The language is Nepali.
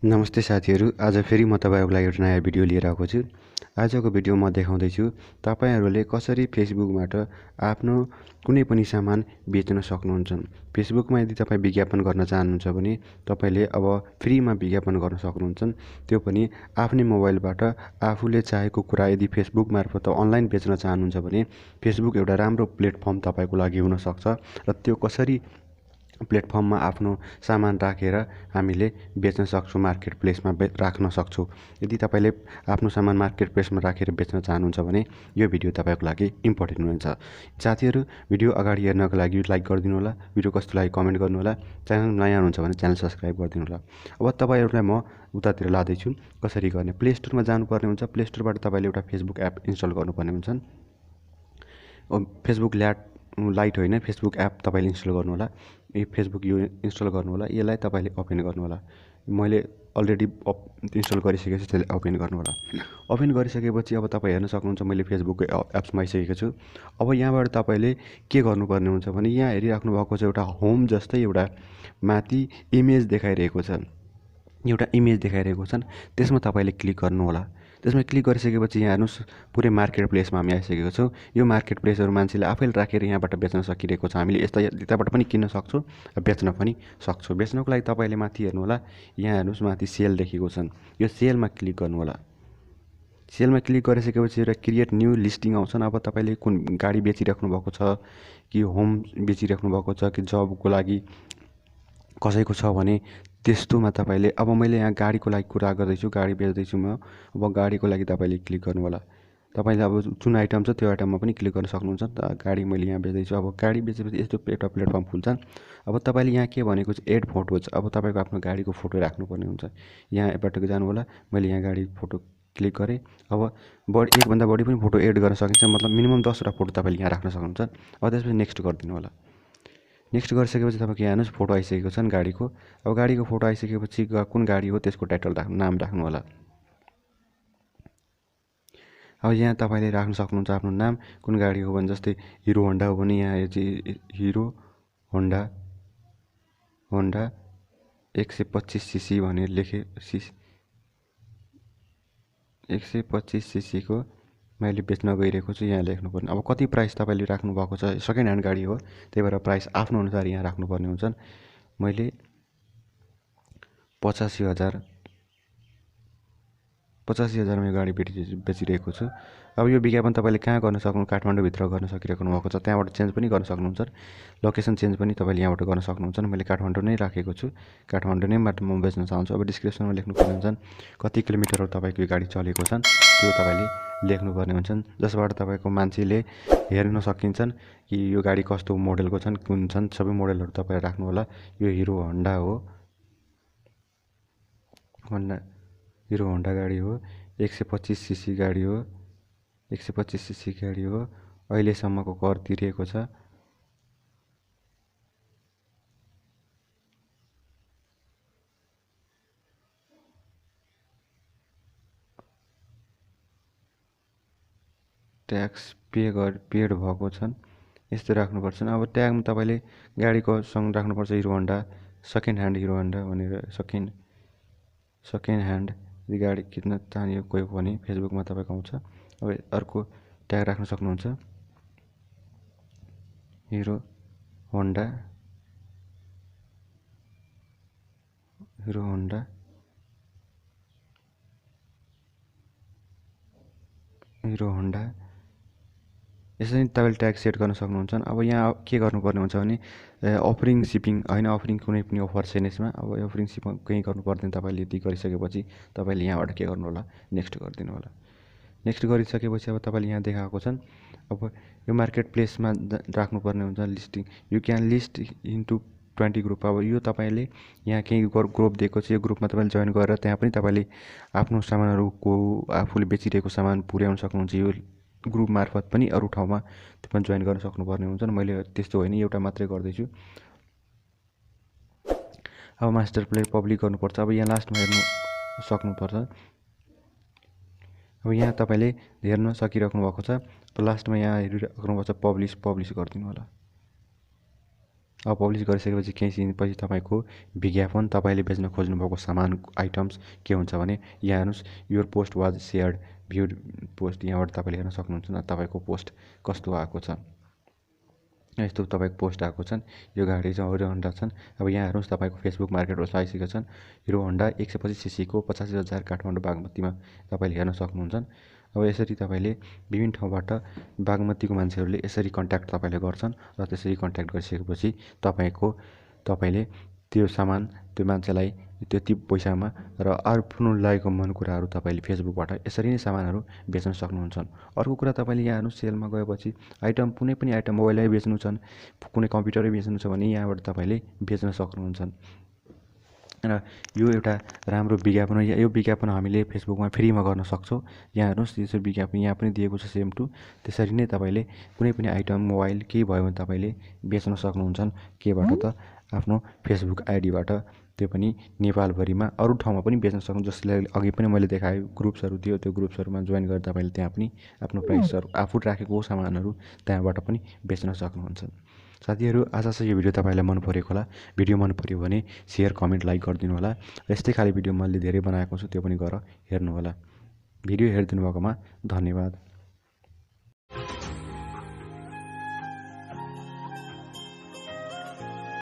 नमस्ते साथीहरू, आज फेरि म तपाईँहरूको लागि एउटा नयाँ भिडियो लिएर आएको छु। आजको भिडियो म देखाउँदैछु तपाईँहरूले कसरी फेसबुकबाट आफ्नो कुनै पनि सामान बेच्न सक्नुहुन्छ। फेसबुकमा यदि तपाईँ विज्ञापन गर्न चाहनुहुन्छ भने तपाईँले अब फ्रीमा विज्ञापन गर्न सक्नुहुन्छ। त्यो पनि आफ्नै मोबाइलबाट आफूले चाहेको कुरा यदि फेसबुक मार्फत अनलाइन बेच्न चाहनुहुन्छ भने फेसबुक एउटा राम्रो प्लेटफर्म तपाईँको लागि हुनसक्छ र त्यो कसरी प्लेटफर्ममा आफ्नो सामान राखेर हामीले बेच्न सक्छौँ, मार्केट प्लेसमा राख्न सक्छौँ। यदि तपाईँले आफ्नो सामान मार्केट प्लेसमा राखेर बेच्न चाहनुहुन्छ भने यो भिडियो तपाईँको लागि इम्पोर्टेन्ट हुनेछ। साथीहरू, भिडियो अगाडि हेर्नको लागि लाइक गरिदिनु होला, भिडियो कस्तो लागि कमेन्ट गर्नु होला, च्यानल नयाँ हुनुहुन्छ भने च्यानल सब्सक्राइब गरिदिनु होला। अब तपाईँहरूलाई म उतातिर लाँदैछु कसरी गर्ने। प्ले स्टोरमा जानुपर्ने हुन्छ। प्ले स्टोरबाट तपाईँले एउटा फेसबुक एप इन्स्टल गर्नुपर्ने हुन्छ। फेसबुक लाइट होइन, फेसबुक एप तपाईँले इन्स्टल गर्नु होला। फेसबुक यो इन्स्टल गर्नु होला। यसलाई तपाईँले ओपन गर्नु होला। मैले अलरेडी इन्स्टल गरिसकेको छु, त्यसले ओपन गर्नु होला। ओपन गरिसकेपछि अब तपाईँ हेर्न सक्नुहुन्छ मैले फेसबुकको एप्समा आइसकेको छु। अब यहाँबाट तपाईँले के गर्नुपर्ने हुन्छ भने यहाँ हेरिराख्नु भएको छ एउटा होम जस्तै एउटा माथि इमेज देखाइरहेको छ, त्यसमा तपाईँले क्लिक गर्नु होला। त्यसमा क्लिक गरिसकेपछि यहाँ हेर्नुहोस् पुरै मार्केट प्लेसमा हामी आइसकेको छौँ। यो मार्केट प्लेसहरू मान्छेले आफैले राखेर यहाँबाट बेच्न सकिरहेको छ। हामीले यताबाट पनि किन्न सक्छौँ र बेच्न पनि सक्छौँ। बेच्नको लागि तपाईँले माथि हेर्नु होला, यहाँ हेर्नुहोस् माथि सेल देखेको छ। यो सेलमा क्लिक गर्नु होला। सेलमा क्लिक गरिसकेपछि एउटा क्रिएट न्यू लिस्टिङ आउँछन्। अब तपाईँले कुन गाडी बेचिराख्नु भएको छ कि होम बेचिराख्नु भएको छ कि जबको लागि कसैको छ भने त्यस्तोमा तपाईँले अब मैले यहाँ गाडीको लागि कुरा गर्दैछु, गाडी बेच्दैछु म। अब गाडीको लागि तपाईँले क्लिक गर्नु होला। तपाईँले अब जुन आइटम छ त्यो आइटममा पनि क्लिक गर्न सक्नुहुन्छ। गाडी मैले यहाँ बेच्दैछु। अब गाडी बेचेपछि यस्तो एउटा प्लेटफर्म खुल्छ। अब तपाईँले यहाँ के भनेको छ एड फोटोज। अब तपाईँको आफ्नो गाडीको फोटो राख्नुपर्ने हुन्छ। यहाँ एबाट जानु होला। मैले यहाँ गाडीको फोटो क्लिक गरेँ। अब एकभन्दा बढी पनि फोटो एड गर्न सकिन्छ, मतलब मिनिमम 10वटा फोटो तपाईँले यहाँ राख्न सक्नुहुन्छ। अब त्यसपछि नेक्स्ट गरिदिनु होला। नेक्स्ट गरिसकेपछि तपाईँको यहाँ हेर्नुहोस् फोटो आइसकेको छ गाडीको। अब गाडीको फोटो आइसकेपछि कुन गाडी हो त्यसको टाइटल नाम राख्नु होला। अब यहाँ तपाईँले राख्न सक्नुहुन्छ आफ्नो नाम। कुन गाडी हो भने जस्तै हिरो होन्डा हो भने यहाँ चाहिँ हिरो होन्डा 125 सीसी भनेर लेखेँ। 125 सीसीको मैले बेच्न गइरहेको छु, यहाँ लेख्नुपर्ने। अब कति प्राइस तपाईँले राख्नुभएको छ, सेकेन्ड ह्यान्ड गाडी हो त्यही भएर प्राइस आफ्नो अनुसार यहाँ राख्नुपर्ने हुन्छन्। मैले 85,000मा यो गाडी बेचिरहेको छु। अब यो विज्ञापन तपाईँले कहाँ गर्न सक्नु, काठमाडौँभित्र गर्न सकिराख्नु भएको छ, त्यहाँबाट चेन्ज पनि गर्न सक्नुहुन्छ। लोकेसन चेन्ज पनि तपाईँले यहाँबाट गर्न सक्नुहुन्छ। मैले काठमाडौँ नै राखेको छु, काठमाडौँ नैबाट म बेच्न चाहन्छु। अब डिस्क्रिप्सनमा लेख्नुपर्ने हुन्छन् कति किलोमिटरहरू तपाईँको यो गाडी चलेको छन्, त्यो तपाईँले लेख्नुपर्ने हुन्छन्, जसबाट तपाईँको मान्छेले हेर्न सकिन्छन् कि यो गाडी कस्तो मोडलको छन्, कुन छन्, सबै मोडलहरू तपाईँले राख्नु होला। यो हिरो होन्डा हो, हिरो होन्डा गाडी हो, 125 सीसी गाडी हो, 125 सीसी गाडी हो। अहिलेसम्मको कर तिरेको छ। ट्याक्स पेड भएको छन्, यस्तो राख्नुपर्छ। अब ट्यागमा तपाईँले गाडीको सँग राख्नुपर्छ hero Honda, second hand hero Honda भनेर। सेकेन्ड ह्यान्ड यदि गाडी किन्न चाहने कोही भने फेसबुकमा तपाईँको आउँछ। अब अर्को ट्याग राख्न सक्नुहुन्छ, हिरो होन्डा यसरी तपाईँले ट्याग सेट गर्न सक्नुहुन्छ। अब यहाँ के गर्नुपर्ने हुन्छ भने अफरिङ सिपिङ होइन, अफरिङ कुनै पनि अफर छैन यसमा। अब अफरिङ सिपिङ कहीँ गर्नु पर्दैन। तपाईँले यति गरिसकेपछि तपाईँले यहाँबाट के गर्नु होला, नेक्स्ट गरिदिनु होला। नेक्स्ट गरिसकेपछि अब तपाईँले यहाँ देखाएको छन्। अब यो मार्केट प्लेसमा राख्नुपर्ने हुन्छ listing. You can list into 20 group. अब यो तपाईँले यहाँ केही ग्रुप दिएको छ, यो ग्रुपमा तपाईँले जोइन गरेर त्यहाँ पनि तपाईँले आफ्नो सामानहरूको आफूले बेचिरहेको सामान पुर्याउन सक्नुहुन्छ। यो ग्रुप मार्फत पनि अरू ठाउँमा त्यो पनि जोइन गर्न सक्नुपर्ने हुन्छ। मैले त्यस्तो होइन, एउटा मात्रै गर्दैछु। अब मास्टर प्ले पब्लिक गर्नुपर्छ। अब यहाँ लास्टमा हेर्नु सक्नुपर्छ। अब यहाँ तपाईँले हेर्न सकिराख्नु भएको छ। लास्टमा यहाँ हेरिराख्नु भएको छ पब्लिस गरिदिनु होला। अब पब्लिस गरिसकेपछि केही दिनपछि तपाईँको विज्ञापन तपाईँले बेच्न खोज्नुभएको सामान आइटम्स के हुन्छ भने यहाँ हेर्नुहोस् your post was सेयर्ड viewed post यहाँबाट तपाईँले हेर्न सक्नुहुन्छ तपाईँको पोस्ट कस्तो आएको छ। यस्तो तपाईँको पोस्ट आएको छन्। यो गाडी चाहिँ हिरो होन्डा छन्। अब यहाँ हेर्नुहोस् तपाईँको फेसबुक मार्केट प्लेसमा आइसकेका छन्। हिरो होन्डा 125 सीसीको 85,000 काठमाडौँ बागमतीमा तपाईँले हेर्न सक्नुहुन्छ। अब यसरी तपाईँले विभिन्न ठाउँबाट बागमतीको मान्छेहरूले यसरी कन्ट्याक्ट तपाईँले गर्छन् र त्यसरी कन्ट्याक्ट गरिसकेपछि तपाईँले त्यो सामान त्यो मान्छेलाई त्यति पैसामा र आफ्नो लागेको मन कुराहरू तपाईँले फेसबुकबाट यसरी नै सामानहरू बेच्न सक्नुहुन्छ। अर्को कुरा तपाईँले यहाँ हेर्नु सेलमा गएपछि आइटम कुनै पनि आइटम मोबाइलै बेच्नु छन् कुनै कम्प्युटरै बेच्नु छ भने यहाँबाट तपाईँले बेच्न सक्नुहुन्छ। र यो एउटा राम्रो विज्ञापन हो। यो विज्ञापन हामीले फेसबुकमा फ्रीमा गर्न सक्छौँ। यहाँ हेर्नुहोस् यसो विज्ञापन यहाँ पनि दिएको छ सेम टु त्यसरी नै तपाईँले कुनै पनि आइटम मोबाइल केही भयो भने तपाईँले बेच्न सक्नुहुन्छ। केबाट त आफ्नो फेसबुक आइडीबाट त्यो पनि नेपालभरिमा अरू ठाउँमा पनि बेच्न सक्नुहुन्छ। जसले अघि पनि मैले देखाएँ ग्रुप्सहरू थियो त्यो ग्रुप्सहरूमा जोइन गरेर तपाईँले त्यहाँ पनि आफ्नो प्राइसहरू आफू राखेको सामानहरू त्यहाँबाट पनि बेच्न सक्नुहुन्छ। साथीहरू आशा छ यो भिडियो तपाईँलाई मन परेको होला। भिडियो मन पऱ्यो भने सेयर कमेन्ट लाइक गरिदिनु होला। यस्तै खाले भिडियो मैले धेरै बनाएको छु त्यो पनि गएर हेर्नु होला। भिडियो हेरिदिनु भएकोमा धन्यवाद।